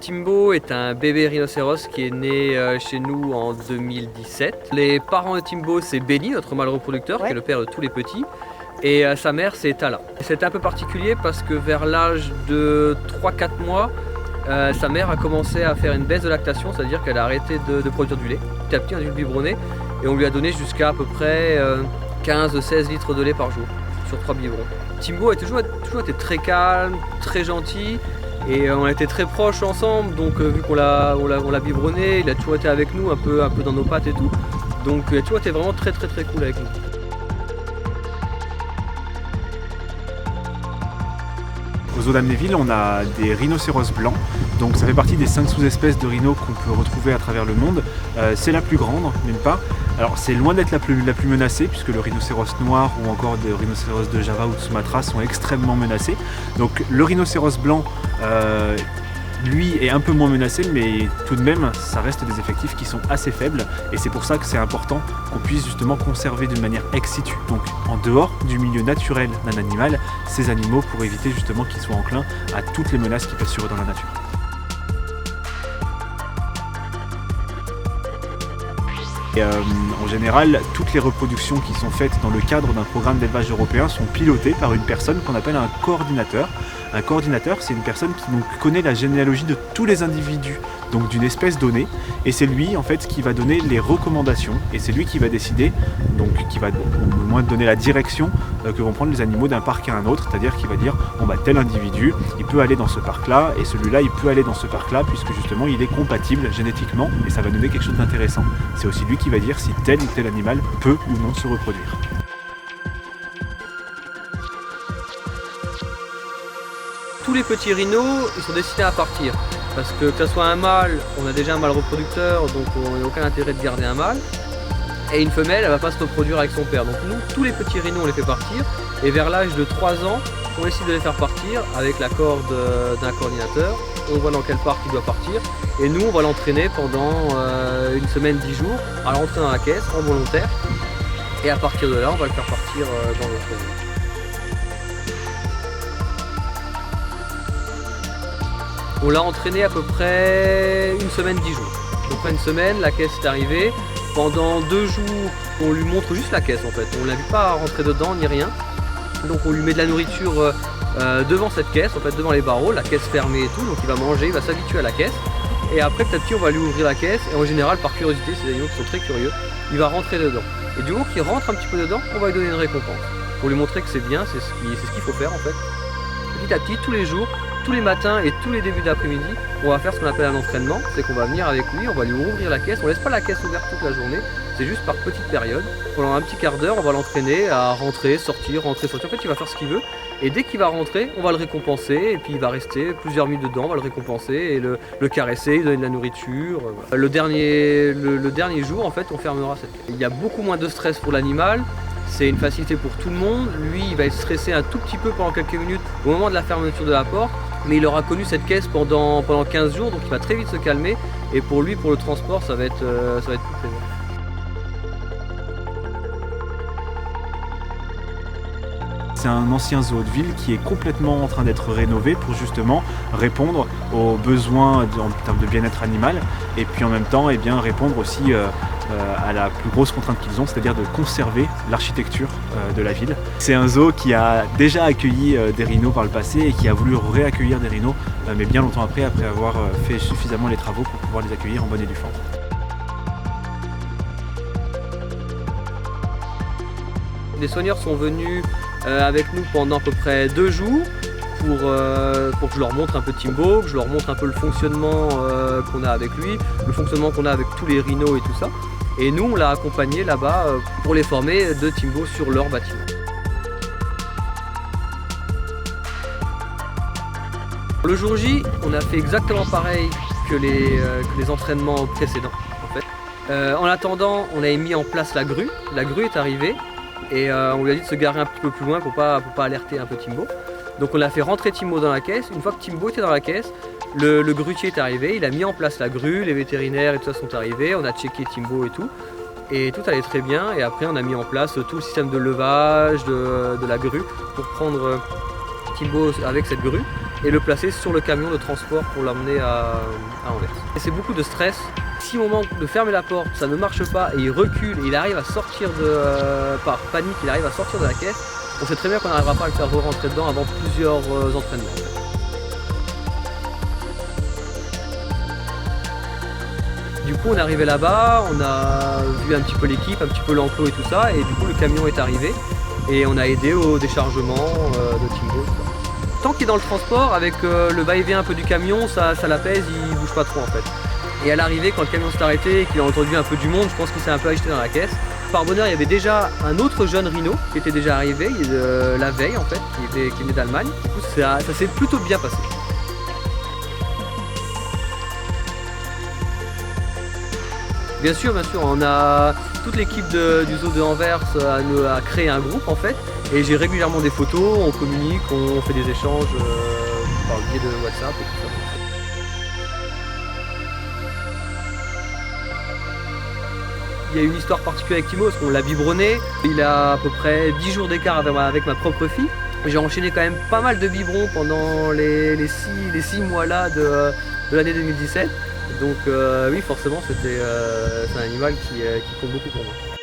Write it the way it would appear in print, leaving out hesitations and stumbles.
Timbo est un bébé rhinocéros qui est né chez nous en 2017. Les parents de Timbo, c'est Benny, notre mâle reproducteur, qui est le père de tous les petits. Et sa mère, c'est Tala. C'est un peu particulier parce que vers l'âge de 3-4 mois, sa mère a commencé à faire une baisse de lactation, c'est-à-dire qu'elle a arrêté de produire du lait. Petit à petit, on a dû le biberonner et on lui a donné jusqu'à à peu près 15-16 litres de lait par jour sur 3 biberons. Timbo a toujours été très calme, très gentil et on a été très proches ensemble, donc vu qu'on l'a biberonné, il a toujours été avec nous, un peu dans nos pattes et tout. Donc il a toujours été vraiment très cool avec nous. Au zoo d'Amnéville, on a des rhinocéros blancs, donc ça fait partie des 5 sous-espèces de rhinos qu'on peut retrouver à travers le monde. C'est la plus grande, d'une part. Alors c'est loin d'être la plus menacée, puisque le rhinocéros noir ou encore des rhinocéros de Java ou de Sumatra sont extrêmement menacés. Donc le rhinocéros blanc, lui est un peu moins menacé, mais tout de même ça reste des effectifs qui sont assez faibles et c'est pour ça que c'est important qu'on puisse justement conserver d'une manière ex situ, donc en dehors du milieu naturel d'un animal, ces animaux pour éviter justement qu'ils soient enclins à toutes les menaces qui pèsent sur eux dans la nature. Et en général, toutes les reproductions qui sont faites dans le cadre d'un programme d'élevage européen sont pilotées par une personne qu'on appelle un coordinateur. Un coordinateur, c'est une personne qui connaît la généalogie de tous les individus donc d'une espèce donnée, et c'est lui en fait qui va donner les recommandations, et c'est lui qui va décider, donc qui va au moins donner la direction que vont prendre les animaux d'un parc à un autre, c'est-à-dire qu'il va dire bon bah tel individu il peut aller dans ce parc-là, et celui-là il peut aller dans ce parc-là, puisque justement il est compatible génétiquement, et ça va donner quelque chose d'intéressant. C'est aussi lui qui va dire si tel ou tel animal peut ou non se reproduire. Tous les petits rhinos, ils sont destinés à partir. Parce que ce soit un mâle, on a déjà un mâle reproducteur, donc on n'a aucun intérêt de garder un mâle. Et une femelle, elle va pas se reproduire avec son père. Donc nous, tous les petits rhinos, on les fait partir. Et vers l'âge de 3 ans, on décide de les faire partir avec l'accord d'un coordinateur. On voit dans quel parc il doit partir. Et nous, on va l'entraîner pendant une semaine, 10 jours, à l'entrée dans la caisse, en volontaire. Et à partir de là, on va le faire partir dans notre région. On l'a entraîné à peu près une semaine, 10 jours. À peu près une semaine, la caisse est arrivée. Pendant 2 jours, on lui montre juste la caisse en fait. On ne l'invite pas à rentrer dedans ni rien. Donc on lui met de la nourriture devant cette caisse, en fait devant les barreaux, la caisse fermée et tout. Donc il va manger, il va s'habituer à la caisse. Et après petit à petit on va lui ouvrir la caisse. Et en général par curiosité, c'est des animaux qui sont très curieux, il va rentrer dedans. Et du moment qu'il rentre un petit peu dedans, on va lui donner une récompense. Pour lui montrer que c'est bien, c'est ce qu'il faut faire en fait. Petit à petit, tous les jours, tous les matins et tous les débuts d'après-midi, on va faire ce qu'on appelle un entraînement, c'est qu'on va venir avec lui, on va lui ouvrir la caisse, on laisse pas la caisse ouverte toute la journée, c'est juste par petites périodes. Pendant un petit quart d'heure, on va l'entraîner à rentrer, sortir. En fait, il va faire ce qu'il veut et dès qu'il va rentrer, on va le récompenser et puis il va rester plusieurs minutes dedans, on va le récompenser et le caresser, lui donner de la nourriture. Voilà. Le dernier jour, en fait, on fermera cette caisse. Il y a beaucoup moins de stress pour l'animal. C'est une facilité pour tout le monde. Lui, il va être stressé un tout petit peu pendant quelques minutes au moment de la fermeture de la porte, mais il aura connu cette caisse pendant 15 jours, donc il va très vite se calmer. Et pour lui, pour le transport, ça va être plus plaisant. C'est un ancien zoo de ville qui est complètement en train d'être rénové pour justement répondre aux besoins en termes de bien-être animal et puis en même temps répondre aussi à la plus grosse contrainte qu'ils ont, c'est-à-dire de conserver l'architecture de la ville. C'est un zoo qui a déjà accueilli des rhinos par le passé et qui a voulu réaccueillir des rhinos, mais bien longtemps après avoir fait suffisamment les travaux pour pouvoir les accueillir en bonne et due forme. Les soigneurs sont venus avec nous pendant à peu près 2 jours pour que je leur montre un peu Timbo, que je leur montre un peu le fonctionnement qu'on a avec lui, le fonctionnement qu'on a avec tous les rhinos et tout ça. Et nous, on l'a accompagné là-bas pour les former de Timbo sur leur bâtiment. Le jour J, on a fait exactement pareil que les entraînements précédents. En fait. En attendant, on avait mis en place la grue. La grue est arrivée. Et on lui a dit de se garer un petit peu plus loin pour pas alerter un peu Timbo. Donc on a fait rentrer Timbo dans la caisse. Une fois que Timbo était dans la caisse, le grutier est arrivé, il a mis en place la grue, les vétérinaires et tout ça sont arrivés, on a checké Timbo et tout. Et tout allait très bien et après on a mis en place tout le système de levage de la grue pour prendre Timbo avec cette grue. et le placer sur le camion de transport pour l'emmener à Anvers. Et c'est beaucoup de stress. Si au moment de fermer la porte, ça ne marche pas et il recule et il arrive à sortir par panique, il arrive à sortir de la caisse, on sait très bien qu'on n'arrivera pas à le faire re-rentrer dedans avant plusieurs entraînements. En fait. Du coup on est arrivé là-bas, on a vu un petit peu l'équipe, un petit peu l'enclos et tout ça, et du coup le camion est arrivé et on a aidé au déchargement de Timbo. Tant qu'il est dans le transport, avec le va-et-vient un peu du camion, ça l'apaise, il bouge pas trop en fait. Et à l'arrivée, quand le camion s'est arrêté et qu'il a entendu un peu du monde, je pense qu'il s'est un peu agité dans la caisse. Par bonheur, il y avait déjà un autre jeune Rhino qui était déjà arrivé la veille en fait, qui venait d'Allemagne. Du coup ça s'est plutôt bien passé. Bien sûr, on a toute l'équipe du zoo de Anvers a créé un groupe en fait, et j'ai régulièrement des photos, on communique, on fait des échanges par le biais de WhatsApp et tout ça. Il y a une histoire particulière avec Timo parce qu'on l'a biberonné, il a à peu près 10 jours d'écart avec ma propre fille. J'ai enchaîné quand même pas mal de biberons pendant les 6 mois là de l'année 2017. Donc oui, forcément, c'est un animal qui compte beaucoup pour moi.